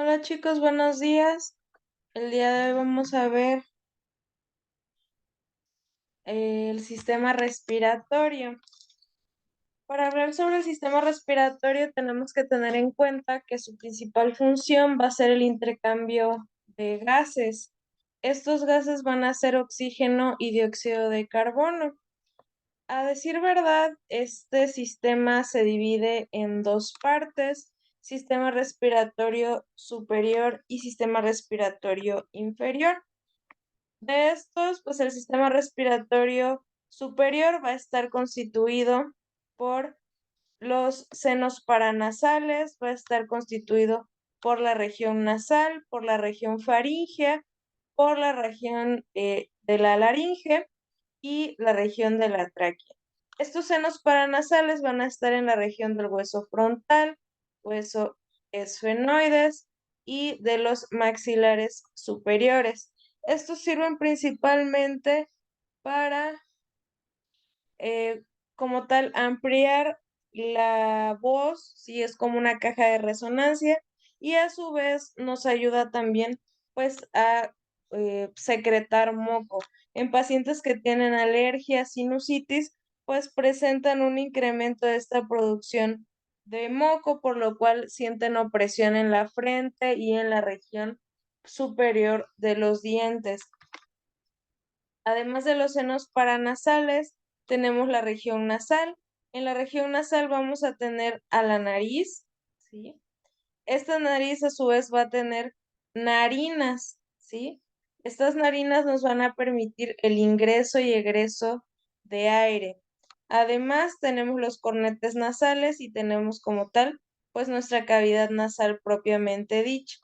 Hola chicos, buenos días. El día de hoy vamos a ver el sistema respiratorio. Para hablar sobre el sistema respiratorio tenemos que tener en cuenta que su principal función va a ser el intercambio de gases. Estos gases van a ser oxígeno y dióxido de carbono. A decir verdad, este sistema se divide en dos partes: sistema respiratorio superior y sistema respiratorio inferior. De estos, pues el sistema respiratorio superior va a estar constituido por los senos paranasales, va a estar constituido por la región nasal, por la región faríngea, por la región de la laringe y la región de la tráquea. Estos senos paranasales van a estar en la región del hueso frontal, hueso esfenoides y de los maxilares superiores. Estos sirven principalmente para, como tal, ampliar la voz, si es como una caja de resonancia, y a su vez nos ayuda también, pues, a secretar moco. En pacientes que tienen alergia, sinusitis, pues presentan un incremento de esta producción de moco, por lo cual sienten opresión en la frente y en la región superior de los dientes. Además de los senos paranasales, tenemos la región nasal. En la región nasal vamos a tener a la nariz, ¿sí? Esta nariz a su vez va a tener narinas, ¿sí? Estas narinas nos van a permitir el ingreso y egreso de aire. Además, tenemos los cornetes nasales y tenemos como tal, pues nuestra cavidad nasal propiamente dicha.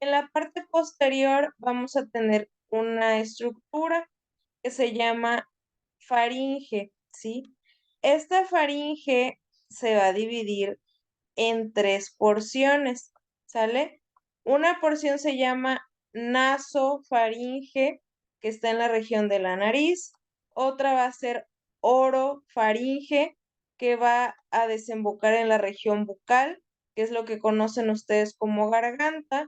En la parte posterior vamos a tener una estructura que se llama faringe, ¿sí? Esta faringe se va a dividir en tres porciones, ¿sale? Una porción se llama nasofaringe, que está en la región de la nariz. Otra va a ser orofaringe, que va a desembocar en la región bucal, que es lo que conocen ustedes como garganta.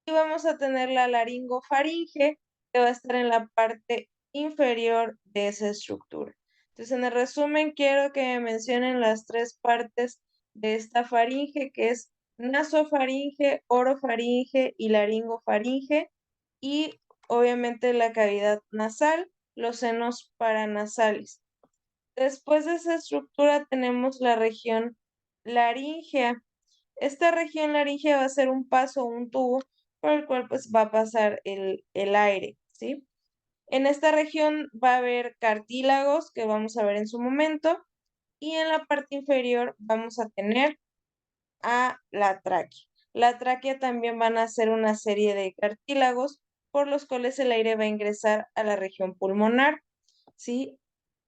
Y vamos a tener la laringofaringe, que va a estar en la parte inferior de esa estructura. Entonces, en el resumen, quiero que me mencionen las tres partes de esta faringe, que es nasofaringe, orofaringe y laringofaringe, y obviamente la cavidad nasal, los senos paranasales. Después de esa estructura tenemos la región laríngea. Esta región laríngea va a ser un paso, un tubo, por el cual pues va a pasar el aire, ¿sí? En esta región va a haber cartílagos que vamos a ver en su momento, y en la parte inferior vamos a tener a la tráquea. La tráquea también van a ser una serie de cartílagos por los cuales el aire va a ingresar a la región pulmonar, ¿sí?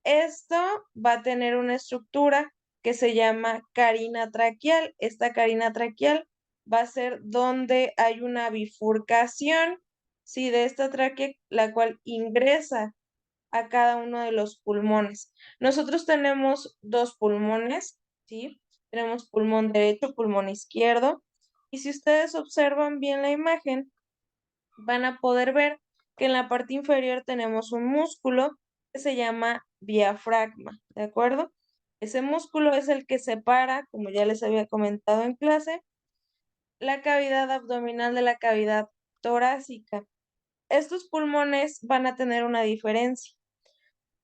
Esto va a tener una estructura que se llama carina traqueal. Esta carina traqueal va a ser donde hay una bifurcación, ¿sí? De esta tráquea, la cual ingresa a cada uno de los pulmones. Nosotros tenemos dos pulmones, ¿sí? Tenemos pulmón derecho, pulmón izquierdo. Y si ustedes observan bien la imagen, van a poder ver que en la parte inferior tenemos un músculo que se llama diafragma, ¿de acuerdo? Ese músculo es el que separa, como ya les había comentado en clase, la cavidad abdominal de la cavidad torácica. Estos pulmones van a tener una diferencia.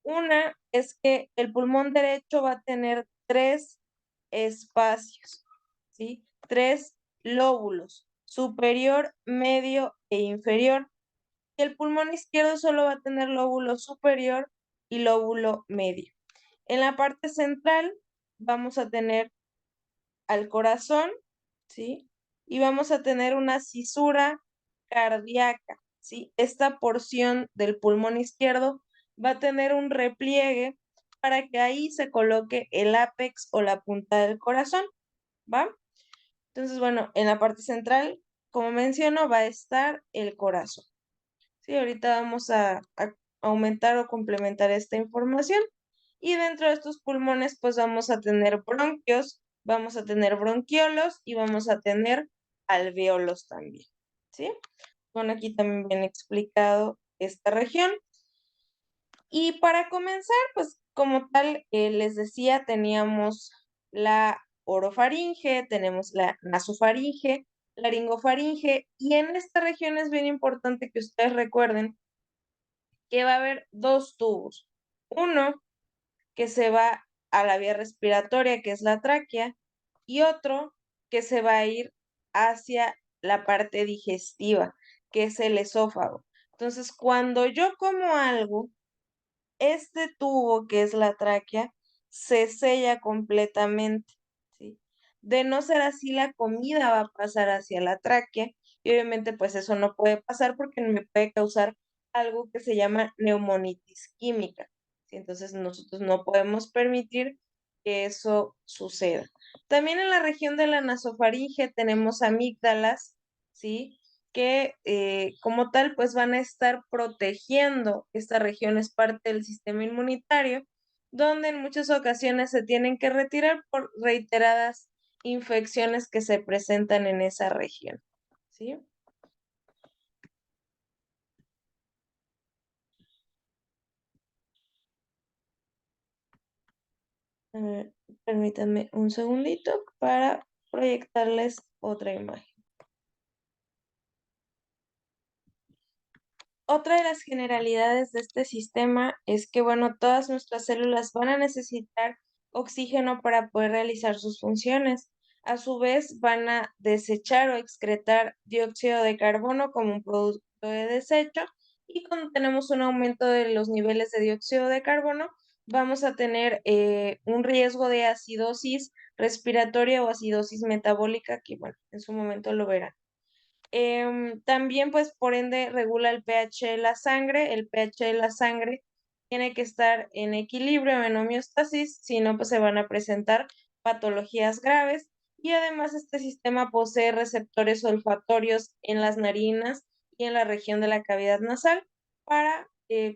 Una es que el pulmón derecho va a tener tres espacios, ¿sí? Tres lóbulos: superior, medio e inferior. Y el pulmón izquierdo solo va a tener lóbulo superior y lóbulo medio. En la parte central vamos a tener al corazón, ¿sí? Y vamos a tener una cisura cardíaca, ¿sí? Esta porción del pulmón izquierdo va a tener un repliegue para que ahí se coloque el ápex o la punta del corazón, ¿va? Entonces, bueno, en la parte central, como menciono, va a estar el corazón. Sí, ahorita vamos a aumentar o complementar esta información. Y dentro de estos pulmones, pues vamos a tener bronquios, vamos a tener bronquiolos y vamos a tener alvéolos también, ¿sí? Bueno, aquí también viene explicado esta región. Y para comenzar, pues como tal, les decía, teníamos la orofaringe, tenemos la nasofaringe, laringofaringe, y en esta región es bien importante que ustedes recuerden que va a haber dos tubos. Uno que se va a la vía respiratoria, que es la tráquea, y otro que se va a ir hacia la parte digestiva, que es el esófago. Entonces, cuando yo como algo, este tubo, que es la tráquea, se sella completamente, ¿sí? De no ser así, la comida va a pasar hacia la tráquea y obviamente pues eso no puede pasar porque me puede causar algo que se llama neumonitis química, ¿sí? Entonces nosotros no podemos permitir que eso suceda. También en la región de la nasofaringe tenemos amígdalas, ¿sí? Que como tal pues van a estar protegiendo esta región, es parte del sistema inmunitario, donde en muchas ocasiones se tienen que retirar por reiteradas infecciones que se presentan en esa región, ¿sí? A ver, permítanme un segundito para proyectarles otra imagen. Otra de las generalidades de este sistema es que, bueno, todas nuestras células van a necesitar oxígeno para poder realizar sus funciones. A su vez, van a desechar o excretar dióxido de carbono como un producto de desecho. Y cuando tenemos un aumento de los niveles de dióxido de carbono, vamos a tener un riesgo de acidosis respiratoria o acidosis metabólica, que, bueno, en su momento lo verán. También, pues, por ende, regula el pH de la sangre. El pH de la sangre tiene que estar en equilibrio, en homeostasis, si no, pues se van a presentar patologías graves. Y además, este sistema posee receptores olfatorios en las narinas y en la región de la cavidad nasal para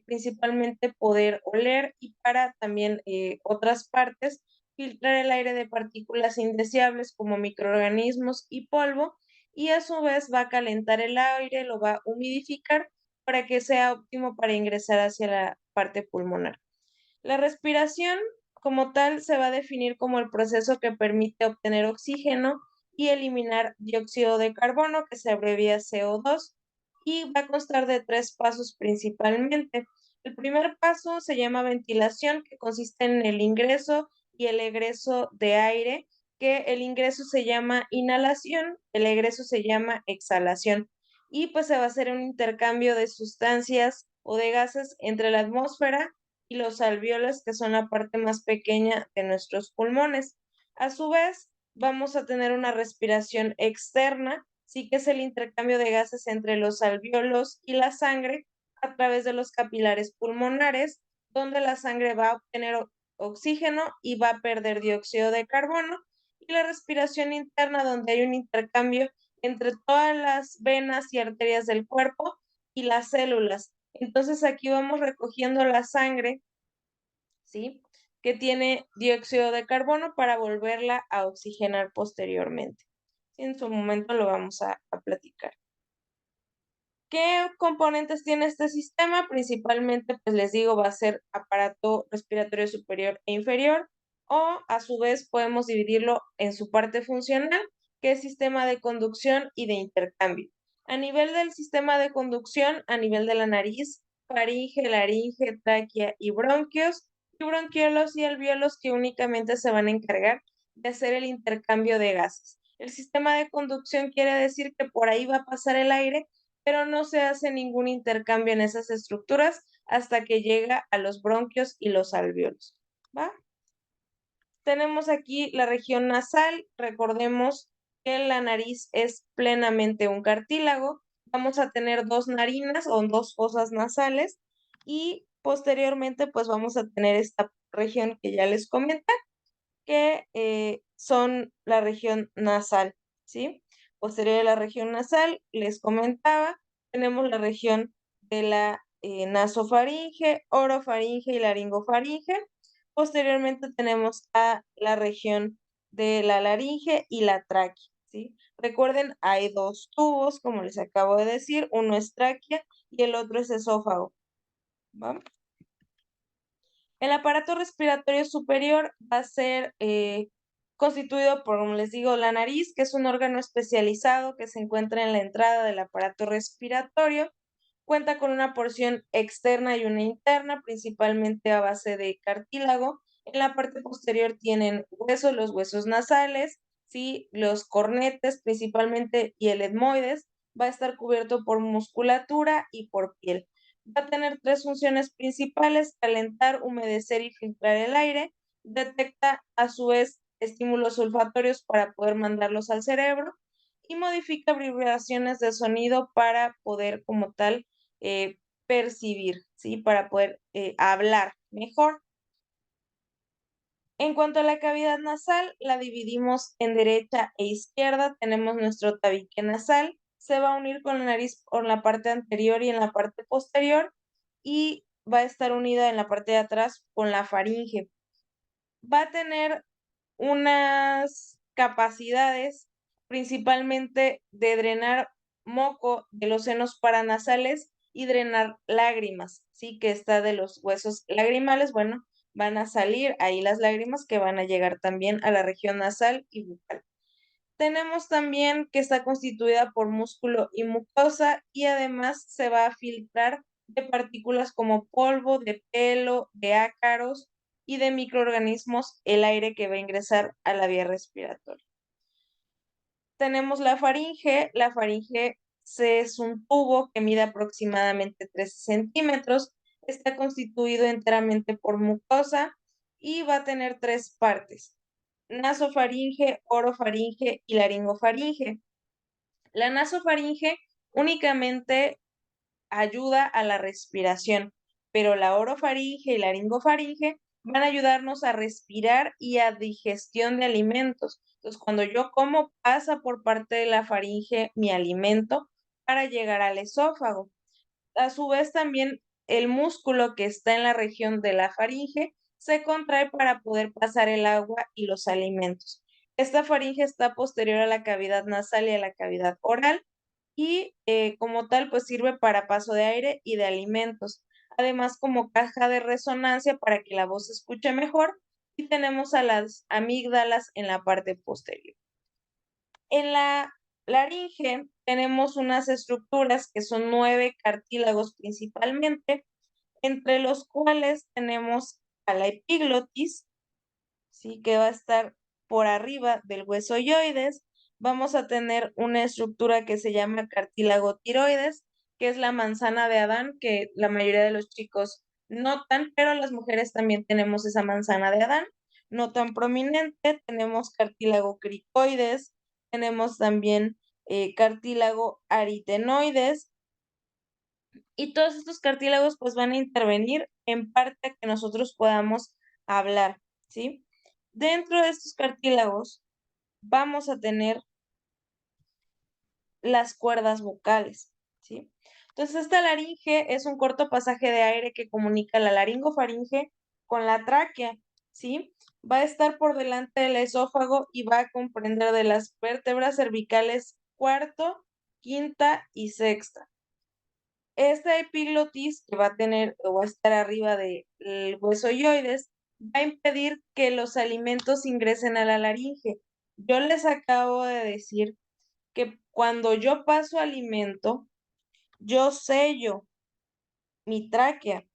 principalmente poder oler y para también otras partes filtrar el aire de partículas indeseables como microorganismos y polvo, y a su vez va a calentar el aire, lo va a humidificar para que sea óptimo para ingresar hacia la parte pulmonar. La respiración como tal se va a definir como el proceso que permite obtener oxígeno y eliminar dióxido de carbono, que se abrevia CO2, y va a constar de tres pasos principalmente. El primer paso se llama ventilación, que consiste en el ingreso y el egreso de aire, que el ingreso se llama inhalación, el egreso se llama exhalación, y pues se va a hacer un intercambio de sustancias o de gases entre la atmósfera y los alvéolos, que son la parte más pequeña de nuestros pulmones. A su vez, vamos a tener una respiración externa, sí, que es el intercambio de gases entre los alvéolos y la sangre a través de los capilares pulmonares, donde la sangre va a obtener oxígeno y va a perder dióxido de carbono, y la respiración interna, donde hay un intercambio entre todas las venas y arterias del cuerpo y las células. Entonces aquí vamos recogiendo la sangre, ¿sí? Que tiene dióxido de carbono para volverla a oxigenar posteriormente. Sí, en su momento lo vamos a platicar. ¿Qué componentes tiene este sistema? Principalmente, pues les digo, va a ser aparato respiratorio superior e inferior, o a su vez podemos dividirlo en su parte funcional, que es sistema de conducción y de intercambio. A nivel del sistema de conducción, a nivel de la nariz, faringe, laringe, tráquea y bronquiolos y alvéolos, que únicamente se van a encargar de hacer el intercambio de gases. El sistema de conducción quiere decir que por ahí va a pasar el aire, pero no se hace ningún intercambio en esas estructuras hasta que llega a los bronquios y los alvéolos, ¿va? Tenemos aquí la región nasal. Recordemos que la nariz es plenamente un cartílago. Vamos a tener dos narinas o dos fosas nasales y posteriormente pues vamos a tener esta región que ya les comenté, que son la región nasal, ¿sí? Posterior a la región nasal, les comentaba, tenemos la región de la nasofaringe, orofaringe y laringofaringe. Posteriormente tenemos a la región de la laringe y la tráquea, ¿sí? Recuerden, hay dos tubos, como les acabo de decir, uno es tráquea y el otro es esófago, ¿va? El aparato respiratorio superior va a ser constituido por, como les digo, la nariz, que es un órgano especializado que se encuentra en la entrada del aparato respiratorio. Cuenta con una porción externa y una interna, principalmente a base de cartílago. En la parte posterior tienen huesos, los huesos nasales, ¿sí? Los cornetes principalmente y el etmoides. Va a estar cubierto por musculatura y por piel. Va a tener tres funciones principales: calentar, humedecer y filtrar el aire. Detecta a su vez estímulos olfatorios para poder mandarlos al cerebro y modifica vibraciones de sonido para poder como tal percibir, ¿sí? Para poder hablar mejor. En cuanto a la cavidad nasal, la dividimos en derecha e izquierda. Tenemos nuestro tabique nasal, se va a unir con la nariz por la parte anterior y en la parte posterior y va a estar unida en la parte de atrás con la faringe. Va a tener unas capacidades principalmente de drenar moco de los senos paranasales y drenar lágrimas, ¿sí? Que está de los huesos lagrimales, bueno, van a salir ahí las lágrimas que van a llegar también a la región nasal y bucal. Tenemos también que está constituida por músculo y mucosa y además se va a filtrar de partículas como polvo, de pelo, de ácaros y de microorganismos el aire que va a ingresar a la vía respiratoria. Tenemos la faringe es un tubo que mide aproximadamente 13 centímetros, está constituido enteramente por mucosa y va a tener tres partes: nasofaringe, orofaringe y laringofaringe. La nasofaringe únicamente ayuda a la respiración, pero la orofaringe y laringofaringe van a ayudarnos a respirar y a digestión de alimentos. Entonces, cuando yo como, pasa por parte de la faringe mi alimento para llegar al esófago. A su vez, también el músculo que está en la región de la faringe se contrae para poder pasar el agua y los alimentos. Esta faringe está posterior a la cavidad nasal y a la cavidad oral y como tal, pues sirve para paso de aire y de alimentos. Además, como caja de resonancia para que la voz se escuche mejor, y tenemos a las amígdalas en la parte posterior. En la laringe tenemos unas estructuras que son 9 cartílagos principalmente, entre los cuales tenemos a la epiglotis, ¿sí? Que va a estar por arriba del hueso yoides. Vamos a tener una estructura que se llama cartílago tiroides, que es la manzana de Adán, que la mayoría de los chicos notan, pero las mujeres también tenemos esa manzana de Adán, no tan prominente. Tenemos cartílago cricoides, tenemos también cartílago aritenoides, y todos estos cartílagos pues van a intervenir en parte que nosotros podamos hablar, ¿sí? Dentro de estos cartílagos vamos a tener las cuerdas vocales, ¿sí? Entonces, esta laringe es un corto pasaje de aire que comunica la laringofaringe con la tráquea, ¿sí? Va a estar por delante del esófago y va a comprender de las vértebras cervicales cuarto, quinta y sexta. Esta epiglotis que va a tener o va a estar arriba del hueso yoides va a impedir que los alimentos ingresen a la laringe. Yo les acabo de decir que cuando yo paso alimento, yo sello mi tráquea.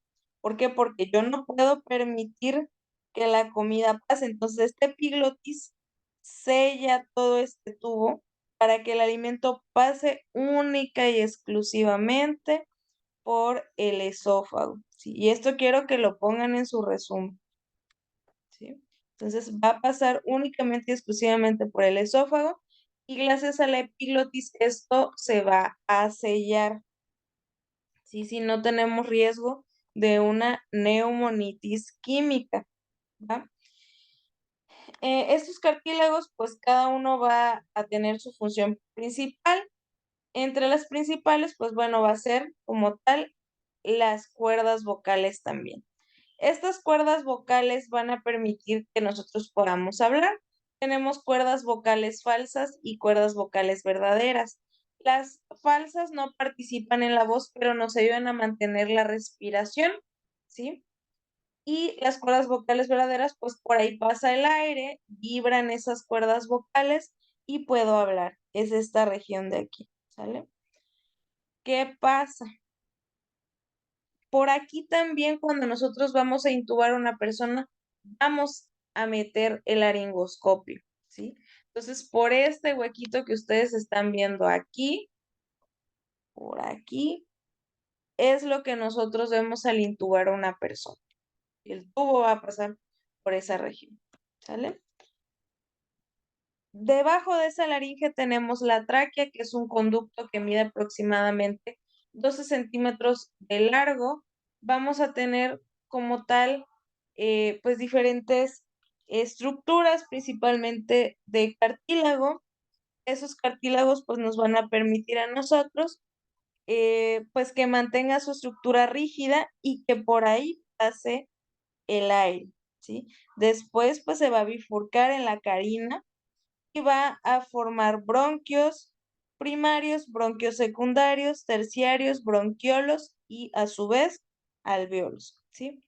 ¿Por qué? Porque yo no puedo permitir que la comida pase. Entonces, este epiglotis sella todo este tubo para que el alimento pase única y exclusivamente por el esófago, ¿sí? Y esto quiero que lo pongan en su resumen, ¿sí? Entonces va a pasar únicamente y exclusivamente por el esófago y gracias a la epiglotis esto se va a sellar, ¿sí? Si no tenemos riesgo de una neumonitis química, ¿va? Estos cartílagos, pues cada uno va a tener su función principal. Entre las principales, pues bueno, va a ser como tal las cuerdas vocales también. Estas cuerdas vocales van a permitir que nosotros podamos hablar. tenemos cuerdas vocales falsas y cuerdas vocales verdaderas. Las falsas no participan en la voz, pero nos ayudan a mantener la respiración, ¿sí? Y las cuerdas vocales verdaderas, pues por ahí pasa el aire, vibran esas cuerdas vocales y puedo hablar. Es esta región de aquí, ¿sale? ¿Qué pasa? Por aquí también cuando nosotros vamos a intubar a una persona, vamos a meter el laringoscopio, ¿sí? Entonces, por este huequito que ustedes están viendo aquí, por aquí, es lo que nosotros vemos al intubar a una persona. El tubo va a pasar por esa región, ¿sale? Debajo de esa laringe tenemos la tráquea, que es un conducto que mide aproximadamente 12 centímetros de largo. Vamos a tener como tal, pues diferentes estructuras, principalmente de cartílago. Esos cartílagos pues nos van a permitir a nosotros, pues que mantenga su estructura rígida y que por ahí pase el aire, ¿sí? Después pues se va a bifurcar en la carina y va a formar bronquios primarios, bronquios secundarios, terciarios, bronquiolos y a su vez alvéolos, ¿sí?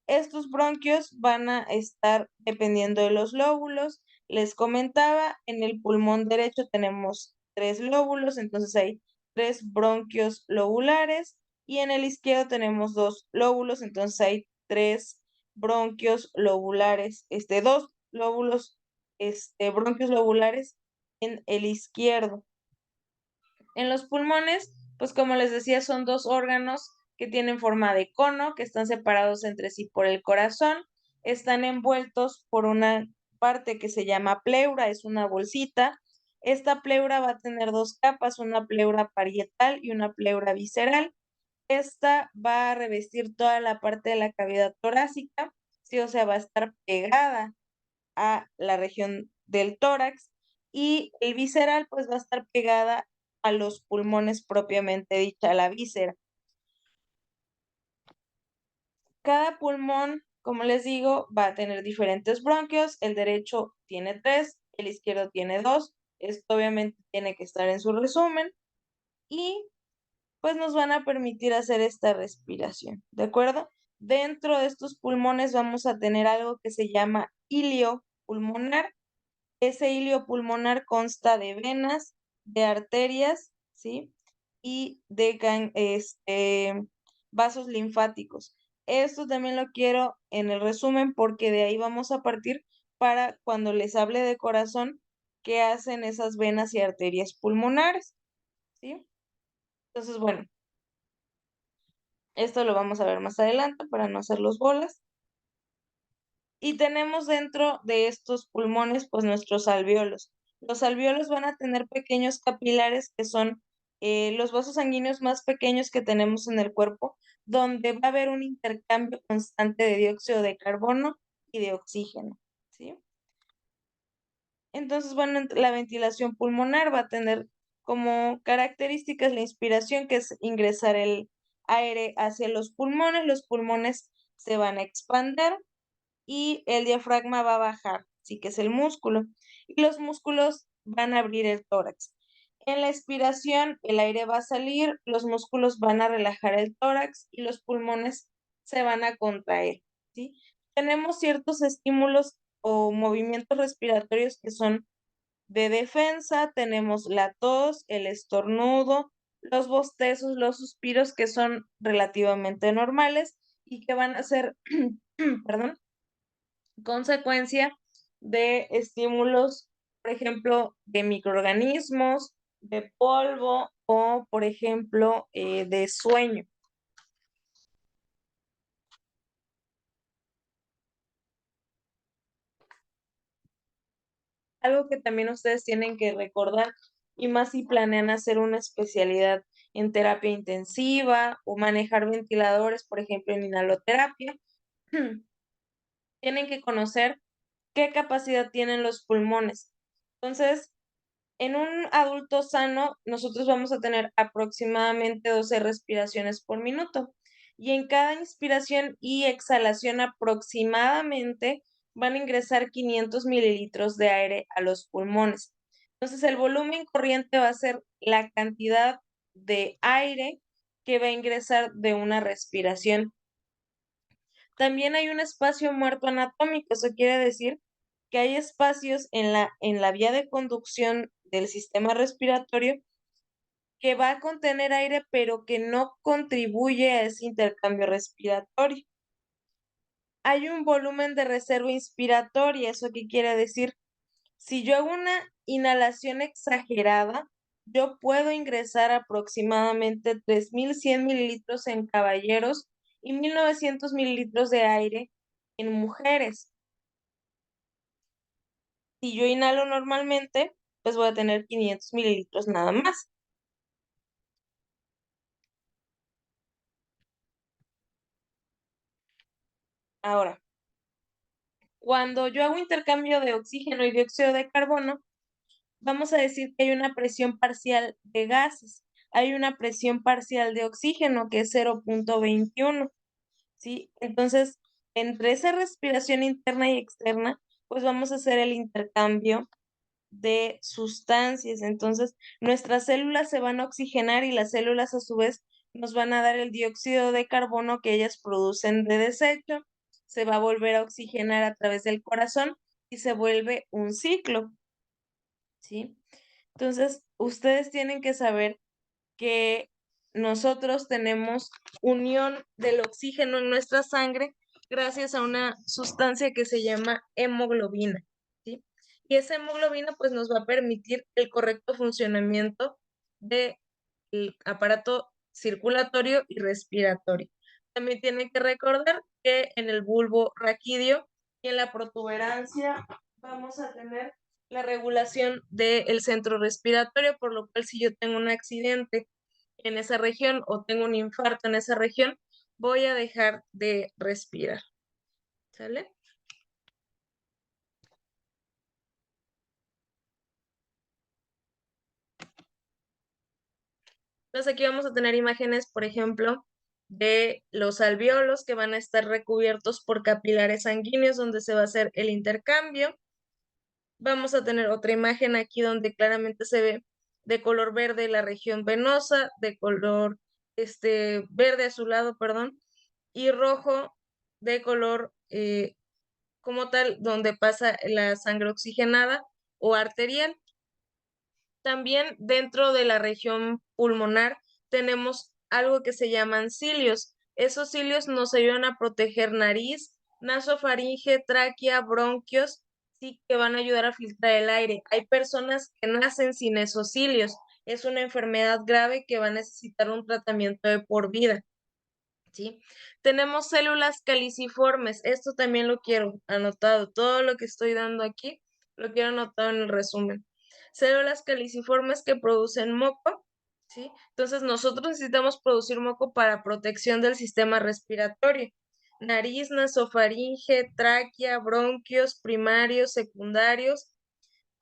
Estos bronquios van a estar dependiendo de los lóbulos. Les comentaba, en el pulmón derecho tenemos 3 lóbulos, entonces hay 3 bronquios lobulares y en el izquierdo tenemos 2 lóbulos, entonces hay 3 bronquios lobulares, 2 lóbulos, bronquios lobulares en el izquierdo. En los pulmones, pues como les decía, son 2 órganos que tienen forma de cono, que están separados entre sí por el corazón, están envueltos por una parte que se llama pleura, es una bolsita. Esta pleura va a tener 2 capas, una pleura parietal y una pleura visceral. Esta va a revestir toda la parte de la cavidad torácica, sí, o sea, va a estar pegada a la región del tórax y el visceral pues va a estar pegada a los pulmones propiamente dicha, la víscera. Cada pulmón, como les digo, va a tener diferentes bronquios. El derecho tiene 3, el izquierdo tiene 2. Esto obviamente tiene que estar en su resumen y pues nos van a permitir hacer esta respiración, ¿de acuerdo? Dentro de estos pulmones vamos a tener algo que se llama ilio pulmonar. Ese ilio pulmonar consta de venas, de arterias, ¿sí? Y de vasos linfáticos. Esto también lo quiero en el resumen porque de ahí vamos a partir para cuando les hable de corazón, qué hacen esas venas y arterias pulmonares, ¿sí? Entonces, bueno, esto lo vamos a ver más adelante para no hacer los bolas. Y tenemos dentro de estos pulmones, pues nuestros alvéolos. Los alvéolos van a tener pequeños capilares que son los vasos sanguíneos más pequeños que tenemos en el cuerpo, donde va a haber un intercambio constante de dióxido de carbono y de oxígeno, ¿sí? Entonces, bueno, la ventilación pulmonar va a tener como características la inspiración, que es ingresar el aire hacia los pulmones se van a expander y el diafragma va a bajar, sí que es el músculo, y los músculos van a abrir el tórax. En la expiración, el aire va a salir, los músculos van a relajar el tórax y los pulmones se van a contraer, ¿sí? Tenemos ciertos estímulos o movimientos respiratorios que son de defensa, tenemos la tos, el estornudo, los bostezos, los suspiros que son relativamente normales y que van a ser, perdón, consecuencia de estímulos, por ejemplo, de microorganismos, de polvo o, por ejemplo, de sueño. Algo que también ustedes tienen que recordar, y más si planean hacer una especialidad en terapia intensiva o manejar ventiladores, por ejemplo, en inhaloterapia, tienen que conocer qué capacidad tienen los pulmones. Entonces, en un adulto sano, nosotros vamos a tener aproximadamente 12 respiraciones por minuto y en cada inspiración y exhalación aproximadamente van a ingresar 500 mililitros de aire a los pulmones. Entonces, el volumen corriente va a ser la cantidad de aire que va a ingresar de una respiración. También hay un espacio muerto anatómico, eso quiere decir que hay espacios en la vía de conducción del sistema respiratorio que va a contener aire, pero que no contribuye a ese intercambio respiratorio. Hay un volumen de reserva inspiratoria, ¿eso qué quiere decir? Si yo hago una inhalación exagerada, yo puedo ingresar aproximadamente 3.100 mililitros en caballeros y 1.900 mililitros de aire en mujeres. Si yo inhalo normalmente, pues voy a tener 500 mililitros nada más. Ahora, cuando yo hago intercambio de oxígeno y dióxido de carbono, vamos a decir que hay una presión parcial de gases, hay una presión parcial de oxígeno que es 0.21, ¿sí? Entonces, entre esa respiración interna y externa, pues vamos a hacer el intercambio de sustancias. Entonces, nuestras células se van a oxigenar y las células a su vez nos van a dar el dióxido de carbono que ellas producen de desecho, se va a volver a oxigenar a través del corazón y se vuelve un ciclo, ¿sí? Entonces, ustedes tienen que saber que nosotros tenemos unión del oxígeno en nuestra sangre gracias a una sustancia que se llama hemoglobina, ¿sí? Y esa hemoglobina pues nos va a permitir el correcto funcionamiento del aparato circulatorio y respiratorio. También tienen que recordar que en el bulbo raquídeo y en la protuberancia vamos a tener la regulación del centro respiratorio, por lo cual si yo tengo un accidente en esa región o tengo un infarto en esa región, voy a dejar de respirar. ¿Sale? Entonces aquí vamos a tener imágenes, por ejemplo, de los alvéolos que van a estar recubiertos por capilares sanguíneos donde se va a hacer el intercambio. Vamos a tener otra imagen aquí donde claramente se ve de color verde la región venosa, de color verde azulado, perdón, y rojo de color como tal, donde pasa la sangre oxigenada o arterial. También dentro de la región pulmonar tenemos algo que se llaman cilios. Esos cilios nos ayudan a proteger nariz, nasofaringe, tráquea, bronquios, sí que van a ayudar a filtrar el aire. Hay personas que nacen sin esos cilios. Es una enfermedad grave que va a necesitar un tratamiento de por vida. ¿Sí? Tenemos células caliciformes, esto también lo quiero anotado, todo lo que estoy dando aquí lo quiero anotado en el resumen. Células caliciformes que producen moco, ¿sí? Entonces nosotros necesitamos producir moco para protección del sistema respiratorio. Nariz, nasofaringe, tráquea, bronquios primarios, secundarios,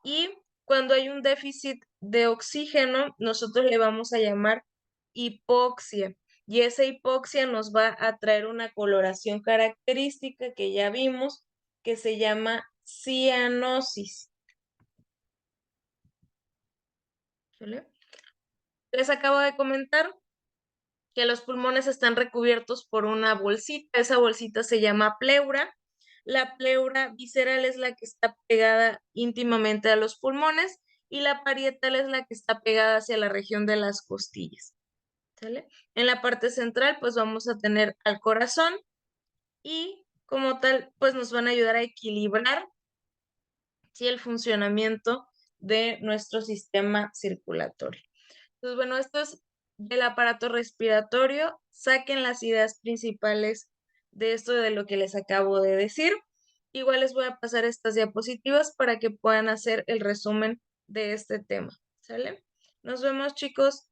y cuando hay un déficit de oxígeno, nosotros le vamos a llamar hipoxia. Y esa hipoxia nos va a traer una coloración característica que ya vimos, que se llama cianosis. ¿Vale? Les acabo de comentar que los pulmones están recubiertos por una bolsita. Esa bolsita se llama pleura. La pleura visceral es la que está pegada íntimamente a los pulmones y la parietal es la que está pegada hacia la región de las costillas. ¿Sale? En la parte central, pues vamos a tener al corazón y como tal, pues nos van a ayudar a equilibrar, ¿sí?, el funcionamiento de nuestro sistema circulatorio. Entonces, bueno, esto es del aparato respiratorio. Saquen las ideas principales de esto de lo que les acabo de decir. Igual les voy a pasar estas diapositivas para que puedan hacer el resumen de este tema. ¿Sale? Nos vemos, chicos.